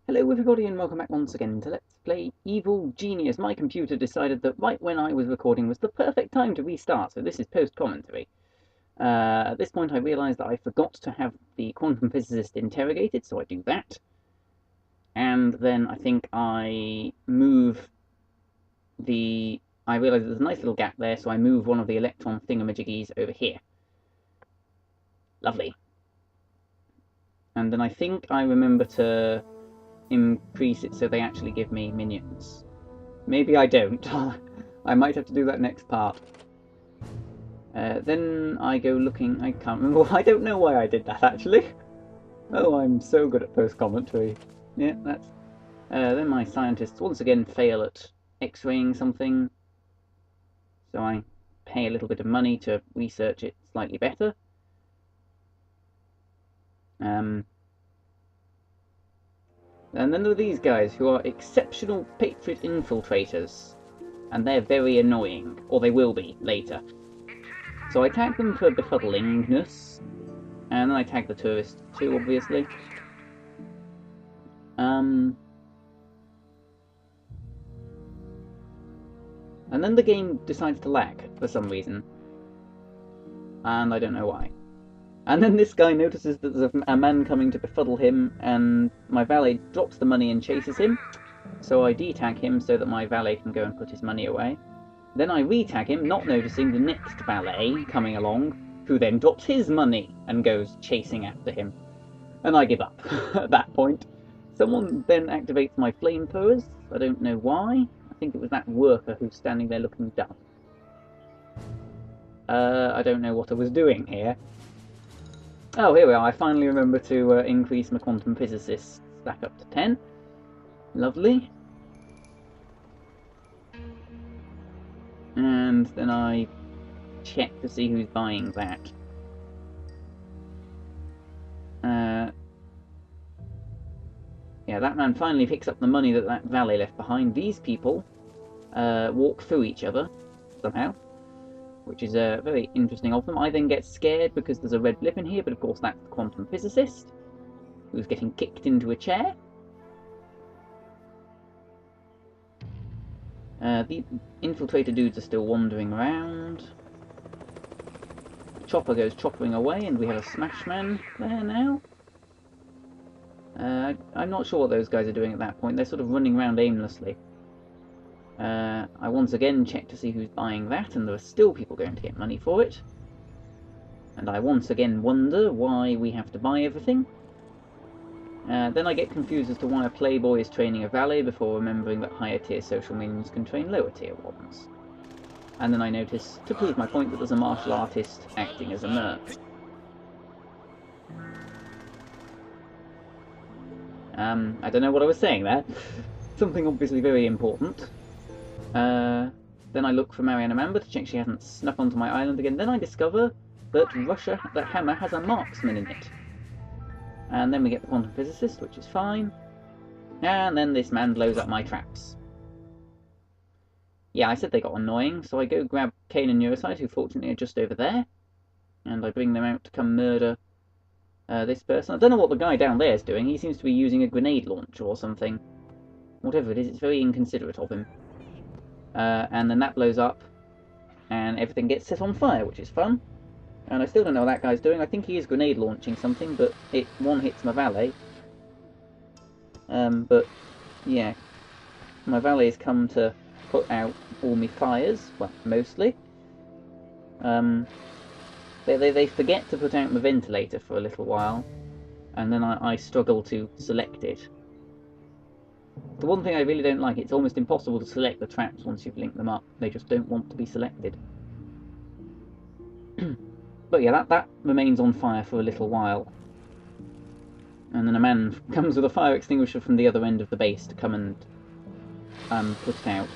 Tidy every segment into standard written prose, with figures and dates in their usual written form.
Hello everybody and welcome back once again to Let's Play Evil Genius. My computer decided that right when I was recording was the perfect time to restart, so this is post-commentary. At this point I realised that I forgot to have the quantum physicist interrogated, so I do that. And then I think I realise there's a nice little gap there, so I move one of the electron thingamajiggies over here. Lovely. And then I think I remember to increase it so they actually give me minions. Maybe I don't. I might have to do that next part. Then I go looking. I can't remember. I don't know why I did that actually. Oh, I'm so good at post-commentary. Yeah, that's. Then my scientists once again fail at X-raying something, so I pay a little bit of money to research it slightly better. And then there are these guys who are exceptional Patriot infiltrators, and they're very annoying, or they will be later. So I tag them for befuddlingness, and then I tag the tourists too, obviously. And then the game decides to lag for some reason, and I don't know why. And then this guy notices that there's a man coming to befuddle him, and my valet drops the money and chases him. So I detag him so that my valet can go and put his money away. Then I retag him, not noticing the next valet coming along, who then drops his money and goes chasing after him. And I give up at that point. Someone then activates my flamethrowers. I don't know why. I think it was that worker who's standing there looking dumb. I don't know what I was doing here. Oh, here we are. I finally remember to increase my quantum physicist back up to 10. Lovely. And then I check to see who's buying that. Yeah, that man finally picks up the money that that valet left behind. These people walk through each other somehow, which is very interesting of them. I then get scared because there's a red blip in here, but of course that's the quantum physicist, who's getting kicked into a chair. The infiltrator dudes are still wandering around. The chopper goes choppering away, and we have a smash man there now. I'm not sure what those guys are doing at that point. They're sort of running around aimlessly. I once again check to see who's buying that, and there are still people going to get money for it. And I once again wonder why we have to buy everything. Then I get confused as to why a playboy is training a valet before remembering that higher tier social minions can train lower tier ones. And then I notice, to prove my point, that there's a martial artist acting as a merc. I don't know what I was saying there. Something obviously very important. Then I look for Mariana Mamba to check she hasn't snuck onto my island again. Then I discover that the hammer has a marksman in it. And then we get the quantum physicist, which is fine. And then this man blows up my traps. Yeah, I said they got annoying, so I go grab Kane and Neuroside, who fortunately are just over there. And I bring them out to come murder this person. I don't know what the guy down there is doing. He seems to be using a grenade launcher or something. Whatever it is, it's very inconsiderate of him. And then that blows up, and everything gets set on fire, which is fun. And I still don't know what that guy's doing. I think he is grenade launching something, but it one hits my valet. But yeah, my valet's come to put out all my fires. Well, mostly. They forget to put out my ventilator for a little while, and then I struggle to select it. The one thing I really don't like, it's almost impossible to select the traps once you've linked them up. They just don't want to be selected. But yeah, that remains on fire for a little while. And then a man comes with a fire extinguisher from the other end of the base to come and put it out.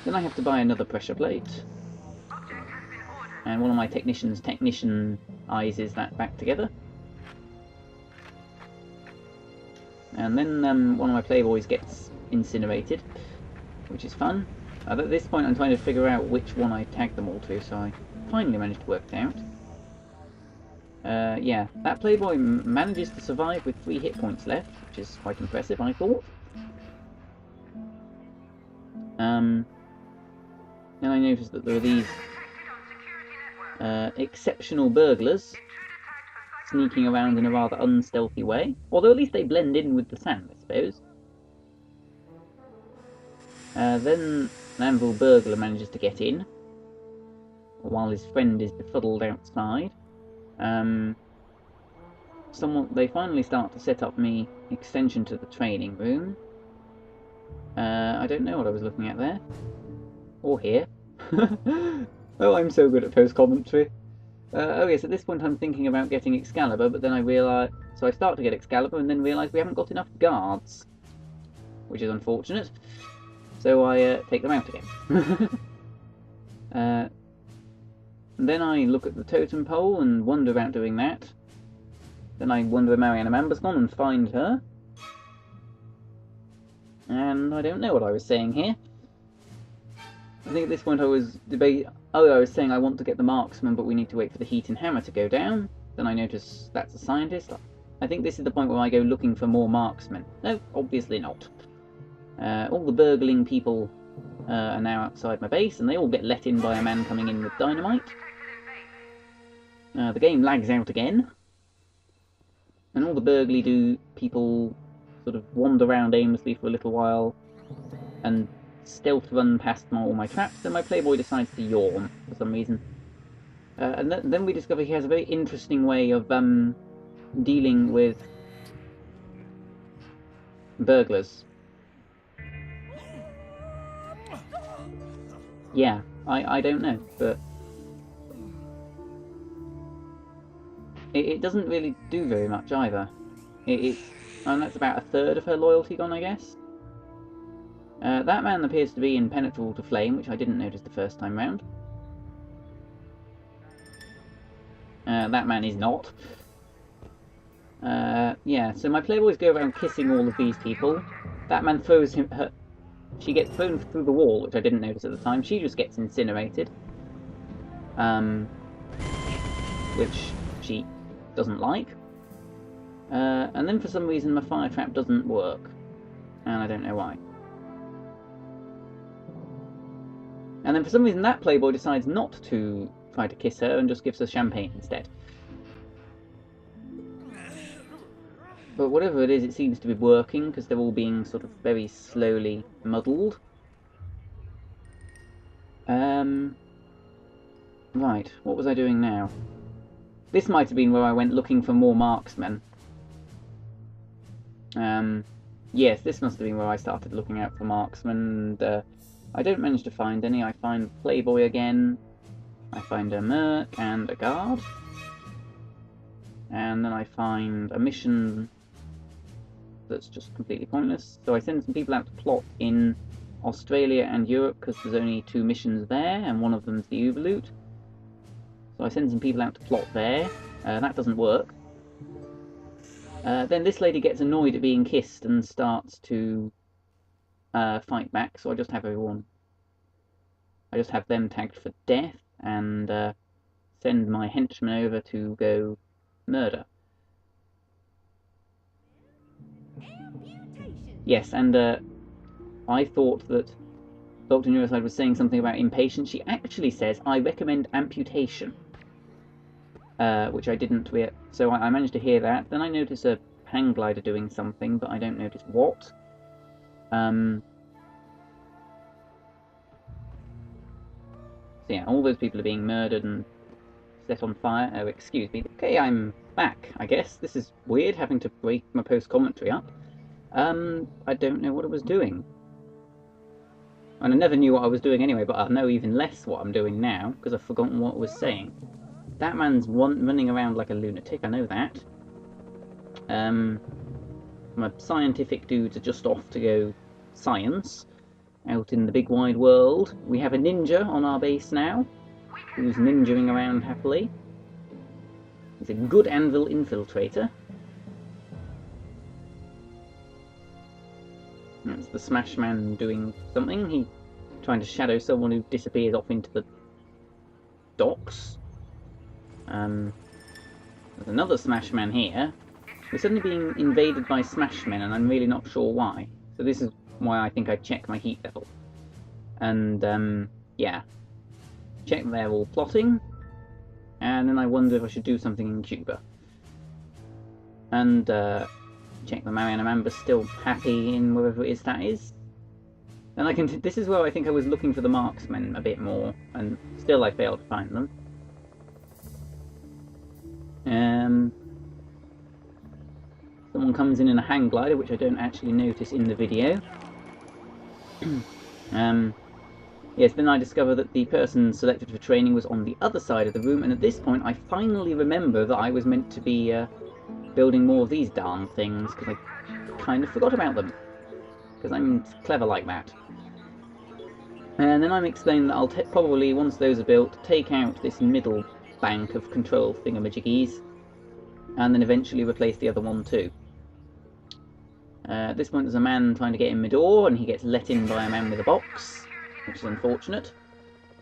Then I have to buy another pressure plate. And one of my technicians technicianizes that back together. And then one of my playboys gets incinerated, which is fun. At this point I'm trying to figure out which one I tagged them all to, so I finally managed to work it out. Yeah, that playboy manages to survive with 3 hit points left, which is quite impressive, I thought. And I noticed that there were these exceptional burglars sneaking around in a rather unstealthy way. Although at least they blend in with the sand, I suppose. Then an anvil burglar manages to get in, while his friend is befuddled outside. They finally start to set up me extension to the training room. I don't know what I was looking at there. Or here. Oh, I'm so good at post-commentary. Oh yes, at this point I'm thinking about getting Excalibur, but then I realise... So I start to get Excalibur and then realise we haven't got enough guards. Which is unfortunate. So I take them out again. Then I look at the totem pole and wonder about doing that. Then I wonder where Mariana Mamba's gone and find her. And I don't know what I was saying here. I think at this point I was I was saying I want to get the marksman, but we need to wait for the heat and hammer to go down. Then I notice that's a scientist. I think this is the point where I go looking for more marksmen. No, obviously not. All the burgling people are now outside my base, and they all get let in by a man coming in with dynamite. The game lags out again. And all the burglary people sort of wander around aimlessly for a little while, and stealth run past all my traps. Then my playboy decides to yawn for some reason. And then we discover he has a very interesting way of dealing with burglars. Yeah, I don't know, but it doesn't really do very much either. And that's about a third of her loyalty gone, I guess. That man appears to be impenetrable to flame, which I didn't notice the first time round. That man is not. Yeah, so my playboys go around kissing all of these people. That man throws her. She gets thrown through the wall, which I didn't notice at the time. She just gets incinerated. Which she doesn't like. And then for some reason my fire trap doesn't work. And I don't know why. And then for some reason that playboy decides not to try to kiss her and just gives her champagne instead. But whatever it is, it seems to be working, because they're all being sort of very slowly muddled. Right, what was I doing now? This might have been where I went looking for more marksmen. Yes, this must have been where I started looking out for marksmen, and I don't manage to find any. I find Playboy again, I find a merc and a guard, and then I find a mission that's just completely pointless. So I send some people out to plot in Australia and Europe, because there's only 2 missions there, and one of them's the Uberloot. So I send some people out to plot there. That doesn't work. Then this lady gets annoyed at being kissed and starts to fight back, so I just have them tagged for death, and send my henchmen over to go murder. Yes, and I thought that Dr. Neuroside was saying something about impatience. She actually says, I recommend amputation. Which I didn't hear. So I managed to hear that. Then I notice a hang glider doing something, but I don't notice what. So yeah, all those people are being murdered and set on fire. Oh, excuse me. Okay, I'm back, I guess. This is weird, having to break my post-commentary up. I don't know what I was doing. And I never knew what I was doing anyway, but I know even less what I'm doing now, because I've forgotten what I was saying. That man's running around like a lunatic, I know that. My scientific dudes are just off to go science, out in the big wide world. We have a ninja on our base now, who's ninjaing around happily. He's a good anvil infiltrator. That's the Smash Man doing something. He's trying to shadow someone who disappears off into the docks. There's another Smash Man here. We're suddenly being invaded by Smash Men, and I'm really not sure why. So this is why I think I check my heat level. And, yeah. Check they're all plotting. And then I wonder if I should do something in Cuba. And, check the Mariana Mamba's still happy in wherever it is that is. And I can. This is where I think I was looking for the marksmen a bit more, and still I failed to find them. Someone comes in a hang glider, which I don't actually notice in the video. Yes, then I discover that the person selected for training was on the other side of the room, and at this point I finally remember that I was meant to be building more of these darn things, because I kind of forgot about them. Because I'm clever like that. And then I'm explaining that I'll probably, once those are built, take out this middle bank of control thingamajiggies, and then eventually replace the other one too. At this point there's a man trying to get in my door, and he gets let in by a man with a box, which is unfortunate.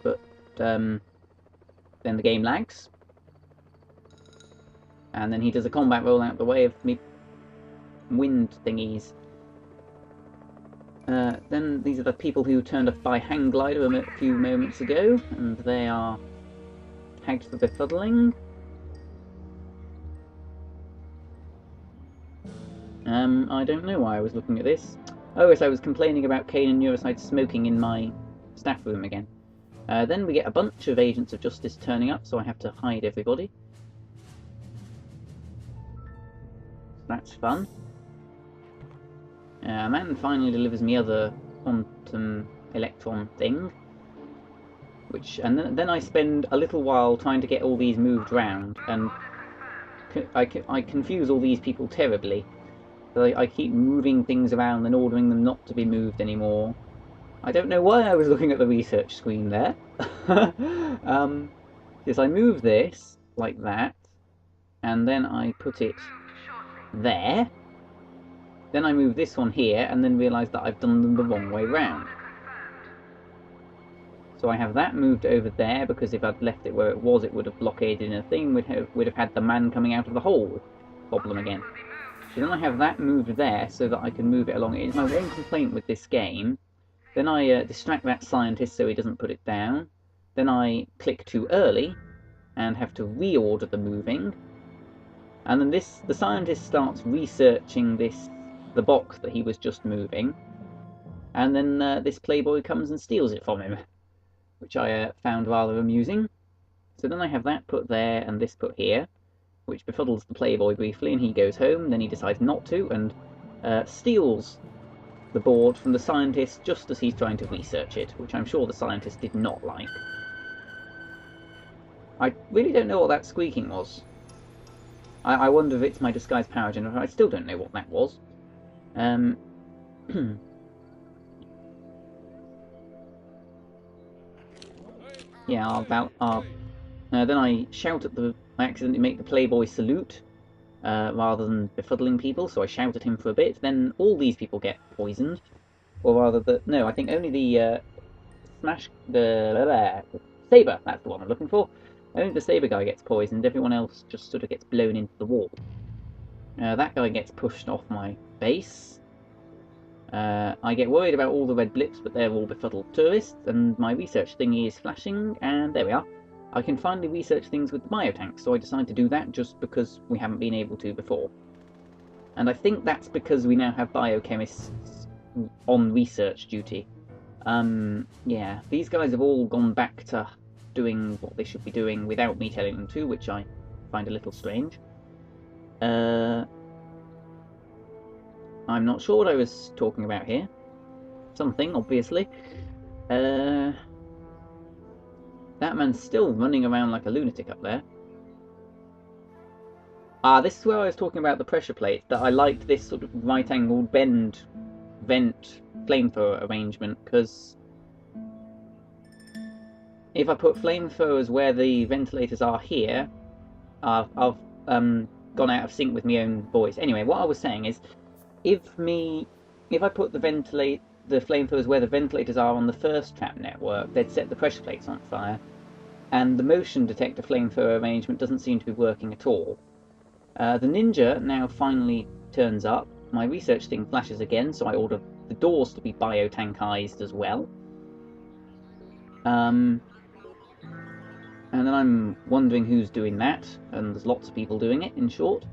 But then the game lags. And then he does a combat roll out the way of me wind thingies. Then these are the people who turned up by hang glider a few moments ago, and they are tagged for befuddling. I don't know why I was looking at this. Oh yes, I was complaining about Kane and Neuroside smoking in my staff room again. Then we get a bunch of Agents of Justice turning up, so I have to hide everybody. That's fun. A man finally delivers me other quantum electron thing, and then I spend a little while trying to get all these moved round, and I confuse all these people terribly. So I keep moving things around and ordering them not to be moved anymore. I don't know why I was looking at the research screen there. Yes, I move this like that, and then I put it there. Then I move this one here, and then realise that I've done them the wrong way round. So I have that moved over there, because if I'd left it where it was, it would have blockaded in a thing, would have had the man coming out of the hole problem again. So then I have that moved there, so that I can move it along. It is my one complaint with this game. Then I distract that scientist so he doesn't put it down. Then I click too early, and have to reorder the moving. And then the scientist starts researching the box that he was just moving, and then this playboy comes and steals it from him, which I found rather amusing. So then I have that put there and this put here, which befuddles the playboy briefly, and he goes home. Then he decides not to, and steals the board from the scientist just as he's trying to research it, which I'm sure the scientist did not like. I really don't know what that squeaking was. I wonder if it's my disguised power generator. I still don't know what that was. Yeah, then I shout at I accidentally make the playboy salute, rather than befuddling people, so I shout at him for a bit. Then all these people get poisoned, or rather, no, I think only the Saber, that's the one I'm looking for. Only the Saber guy gets poisoned, everyone else just sort of gets blown into the wall. That guy gets pushed off my base. I get worried about all the red blips, but they're all befuddled tourists, and my research thingy is flashing, and there we are. I can finally research things with the biotank, so I decided to do that just because we haven't been able to before. And I think that's because we now have biochemists on research duty. Yeah, these guys have all gone back to doing what they should be doing without me telling them to, which I find a little strange. I'm not sure what I was talking about here. Something, obviously. That man's still running around like a lunatic up there. This is where I was talking about the pressure plate, that I liked this sort of right-angled bend vent flamethrower arrangement, because if I put flamethrowers where the ventilators are here, I've gone out of sync with my own voice. Anyway, what I was saying is, if I put the flamethrowers where the ventilators are on the first trap network, they'd set the pressure plates on fire, and the motion detector flamethrower arrangement doesn't seem to be working at all. The ninja now finally turns up. My research thing flashes again, so I order the doors to be biotankized as well. And then I'm wondering who's doing that, and there's lots of people doing it, in short.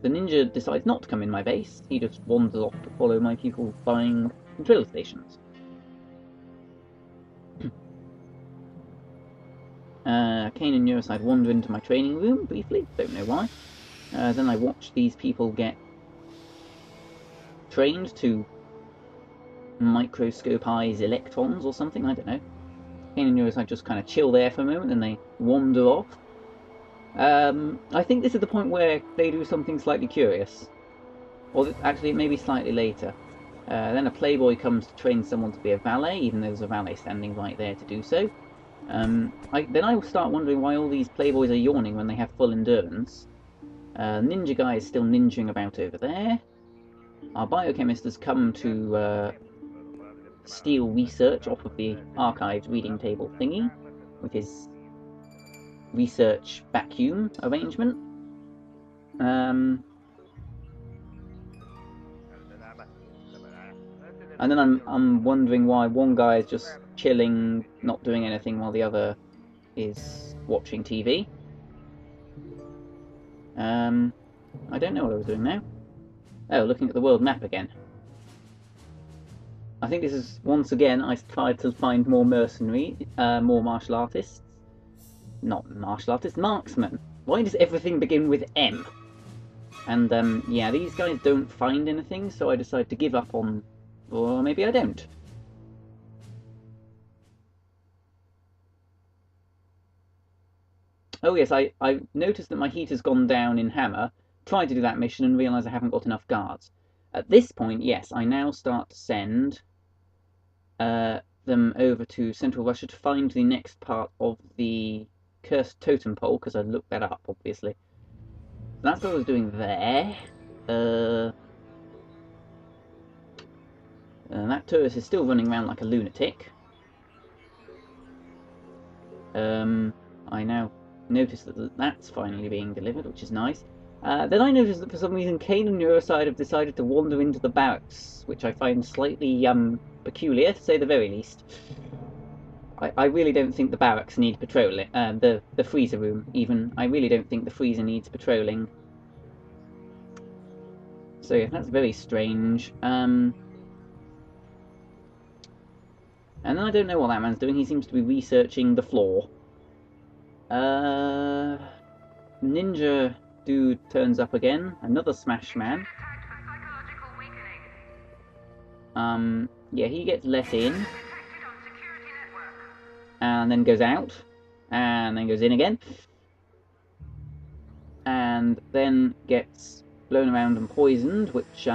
The ninja decides not to come in my base, he just wanders off to follow my people buying control stations. Kane and Neuroside wander into my training room briefly, don't know why. Then I watch these people get trained to microscopize electrons or something, I don't know. Kane and Neuroside just kind of chill there for a moment and they wander off. I think this is the point where they do something slightly curious. Or actually, maybe slightly later. Then a playboy comes to train someone to be a valet, even though there's a valet standing right there to do so. Then I will start wondering why all these playboys are yawning when they have full endurance. Ninja guy is still ninjing about over there. Our biochemist has come to steal research off of the archives reading table thingy with his research vacuum arrangement. And then I'm wondering why one guy is just chilling, not doing anything, while the other is watching TV. I don't know what I was doing now. Oh, looking at the world map again. I think this is, once again, I tried to find more mercenary, more martial artists. Not martial artists, marksmen. Why does everything begin with M? And, yeah, these guys don't find anything, so I decide to give up on... Or maybe I don't. Oh yes, I noticed that my heat has gone down in Hammer, tried to do that mission and realised I haven't got enough guards. At this point, yes, I now start to send them over to Central Russia to find the next part of the Cursed Totem Pole, because I looked that up, obviously. That's what I was doing there. That tourist is still running around like a lunatic. I now notice that that's finally being delivered, which is nice. Then I noticed that for some reason Kane and Neuroside have decided to wander into the barracks, which I find slightly peculiar, to say the very least. I really don't think the barracks need patrolling. The freezer room, even. I really don't think the freezer needs patrolling. So yeah, that's very strange. And then I don't know what that man's doing. He seems to be researching the floor. Ninja dude turns up again. Another smash man. Yeah, he gets let in. And then goes out. And then goes in again. And then gets blown around and poisoned, which,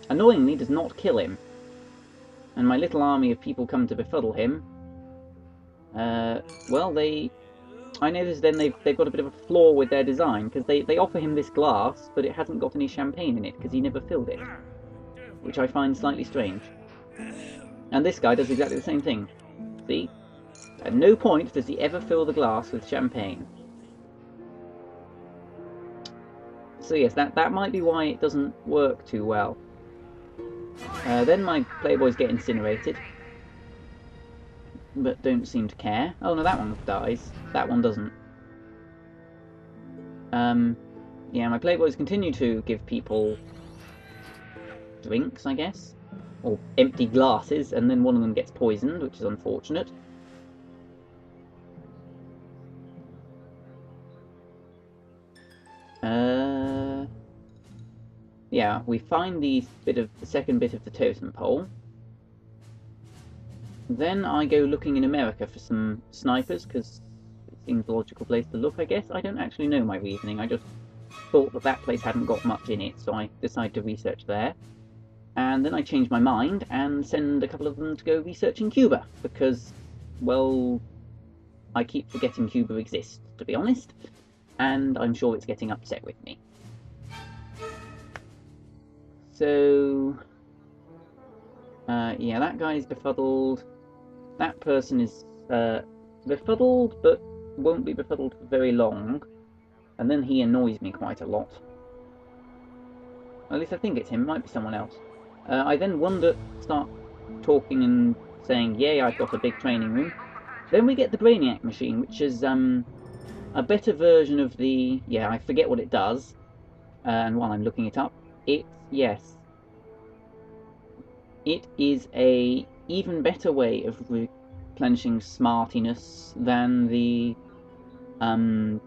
annoyingly does not kill him. And my little army of people come to befuddle him. Well, I noticed then they've got a bit of a flaw with their design, because they offer him this glass, but it hasn't got any champagne in it, because he never filled it. Which I find slightly strange. And this guy does exactly the same thing. See? At no point does he ever fill the glass with champagne. So yes, that might be why it doesn't work too well. Then my playboys get incinerated, but don't seem to care. Oh no, that one dies. That one doesn't. Yeah, my playboys continue to give people drinks, I guess, or empty glasses, and then one of them gets poisoned, which is unfortunate. Yeah, we find the second bit of the totem pole. Then I go looking in America for some snipers, because it seems a logical place to look, I guess. I don't actually know my reasoning, I just thought that place hadn't got much in it, so I decided to research there. And then I change my mind and send a couple of them to go research in Cuba, because, well, I keep forgetting Cuba exists, to be honest, and I'm sure it's getting upset with me. So, yeah, that guy's befuddled. That person is befuddled, but won't be befuddled for very long. And then he annoys me quite a lot. At least I think it's him, it might be someone else. I then start talking and saying, yay, I've got a big training room. Then we get the Brainiac machine, which is a better version of the... Yeah, I forget what it does. And while I'm looking it up, yes. It is a even better way of replenishing smartiness than the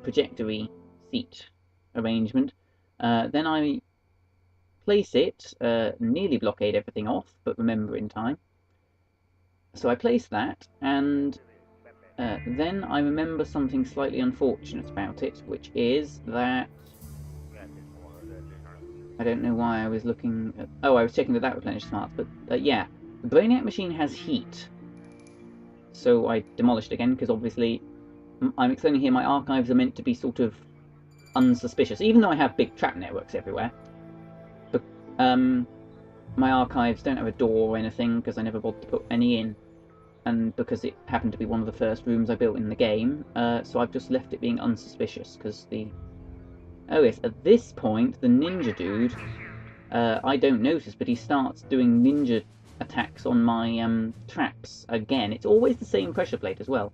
trajectory seat arrangement. Then I place it, nearly blockade everything off, but remember in time. So I place that, and then I remember something slightly unfortunate about it, which is that... I don't know why I was looking at... Oh, I was checking that replenished smarts, but yeah. The Brainiac machine has heat. So I demolished it again, because obviously I'm explaining here my archives are meant to be sort of unsuspicious, even though I have big trap networks everywhere. But my archives don't have a door or anything, because I never bothered to put any in. And because it happened to be one of the first rooms I built in the game, so I've just left it being unsuspicious, because the... Oh yes, at this point, the ninja dude, I don't notice, but he starts doing ninja attacks on my traps again. It's always the same pressure plate as well.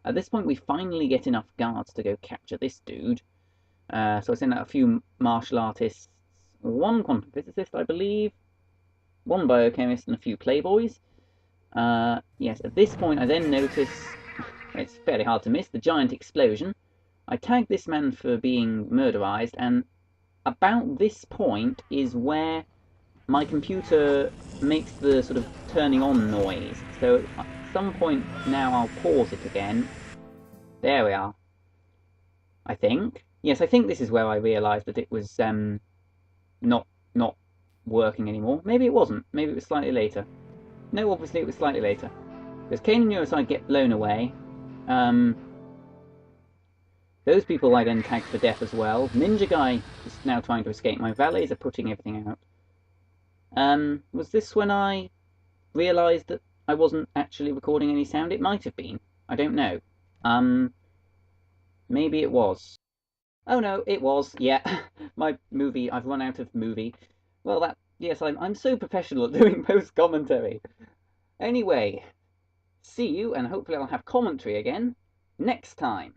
At this point, we finally get enough guards to go capture this dude. So I send out a few martial artists, one quantum physicist, I believe, one biochemist, and a few playboys. Yes, at this point, I then notice, it's fairly hard to miss, the giant explosion. I tag this man for being murderized, and about this point is where my computer makes the sort of turning on noise. So at some point now I'll pause it again. There we are. I think. Yes, I think this is where I realised that it was not working anymore. Maybe it wasn't. Maybe it was slightly later. No, obviously it was slightly later. Because Kane and Neuroside get blown away. Those people I then tagged for death as well. Ninja Guy is now trying to escape. My valets are putting everything out. Was this when I realised that I wasn't actually recording any sound? It might have been. I don't know. Maybe it was. Oh no, it was. Yeah, my movie. I've run out of movie. Well, yes, I'm so professional at doing post commentary. Anyway, see you, and hopefully I'll have commentary again next time.